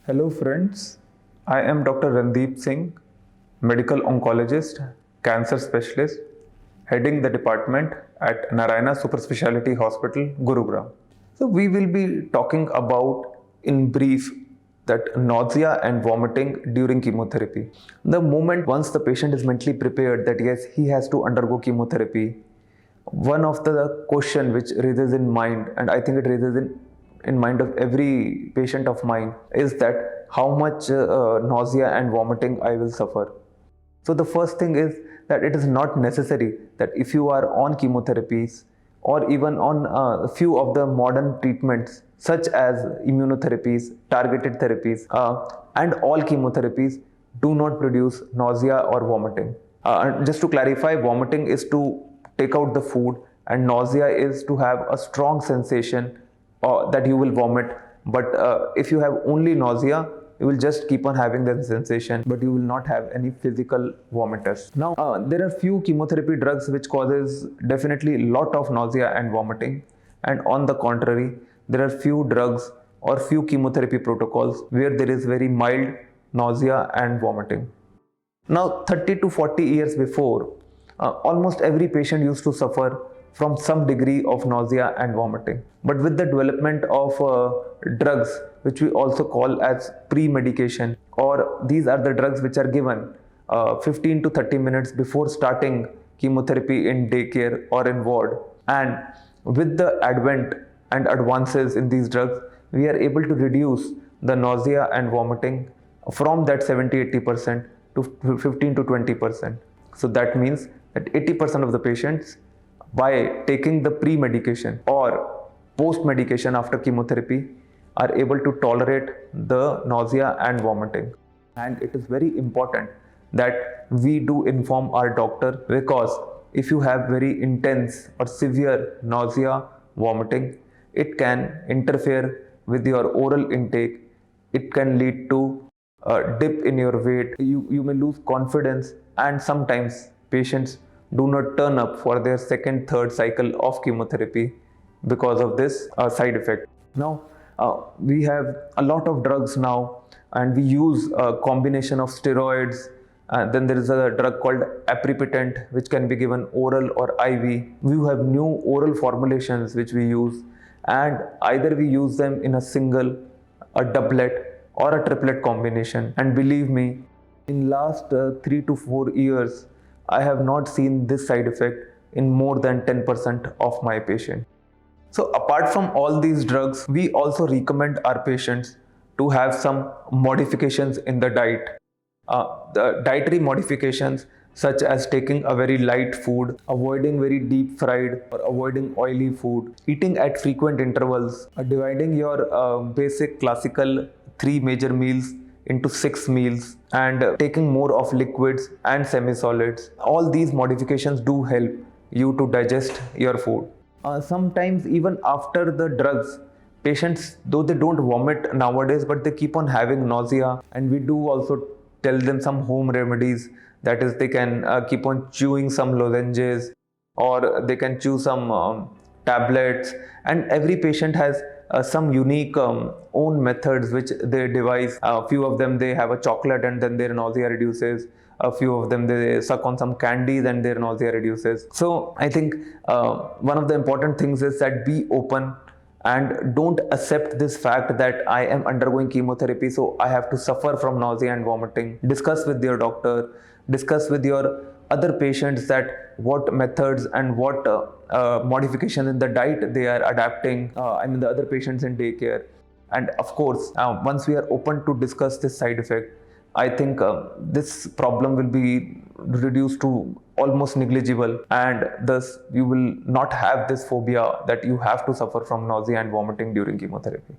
Hello friends, I am Dr. Randeep Singh, medical oncologist, cancer specialist, heading the department at Narayana Super Speciality Hospital, Gurugram. So we will be talking about in brief that nausea and vomiting during chemotherapy. The moment once the patient is mentally prepared that yes, he has to undergo chemotherapy, one of the question which raises in mind, and I think it raises in mind of every patient of mine, is that how much nausea and vomiting I will suffer. So the first thing is that it is not necessary that if you are on chemotherapies or even on a few of the modern treatments such as immunotherapies, targeted therapies, and all chemotherapies do not produce nausea or vomiting. Just to clarify, vomiting is to take out the food and nausea is to have a strong sensation that you will vomit. But if you have only nausea, you will just keep on having that sensation, but you will not have any physical vomiters. Now, there are few chemotherapy drugs which causes definitely lot of nausea and vomiting. And on the contrary, there are few drugs or few chemotherapy protocols where there is very mild nausea and vomiting. Now, 30 to 40 years before, almost every patient used to suffer from some degree of nausea and vomiting. But with the development of drugs, which we also call as pre-medication, or these are the drugs which are given 15 to 30 minutes before starting chemotherapy in daycare or in ward. And with the advent and advances in these drugs, we are able to reduce the nausea and vomiting from that 70-80% to 15 to 20%. So that means that 80% of the patients, by taking the pre-medication or post-medication after chemotherapy, are able to tolerate the nausea and vomiting. And it is very important that we do inform our doctor, because if you have very intense or severe nausea, vomiting, it can interfere with your oral intake. It can lead to a dip in your weight. You may lose confidence, and sometimes patients do not turn up for their second, third cycle of chemotherapy because of this side effect. Now, we have a lot of drugs now, and we use a combination of steroids. Then there is a drug called aprepitant, which can be given oral or IV. We have new oral formulations which we use, and either we use them in a single, a doublet, or a triplet combination. And believe me, in last 3 to 4 years, I have not seen this side effect in more than 10% of my patients. So apart from all these drugs, we also recommend our patients to have some modifications in the diet. The dietary modifications such as taking a very light food, avoiding very deep fried or avoiding oily food, eating at frequent intervals, dividing your basic classical 3 major meals into 6 meals, and taking more of liquids and semi-solids. All these modifications do help you to digest your food. Sometimes even after the drugs, patients, though they don't vomit nowadays, but they keep on having nausea, and we do also tell them some home remedies. That is, they can keep on chewing some lozenges, or they can chew some tablets, and every patient has some unique own methods which they devise. A few of them, they have a chocolate and then their nausea reduces. A few of them, they suck on some candies and their nausea reduces. So I think one of the important things is that be open and don't accept this fact that I am undergoing chemotherapy, so I have to suffer from nausea and vomiting. Discuss with your doctor, discuss with your other patients that what methods and what modifications in the diet they are adapting. The other patients in daycare. And of course, once we are open to discuss this side effect, I think this problem will be reduced to almost negligible, and thus you will not have this phobia that you have to suffer from nausea and vomiting during chemotherapy.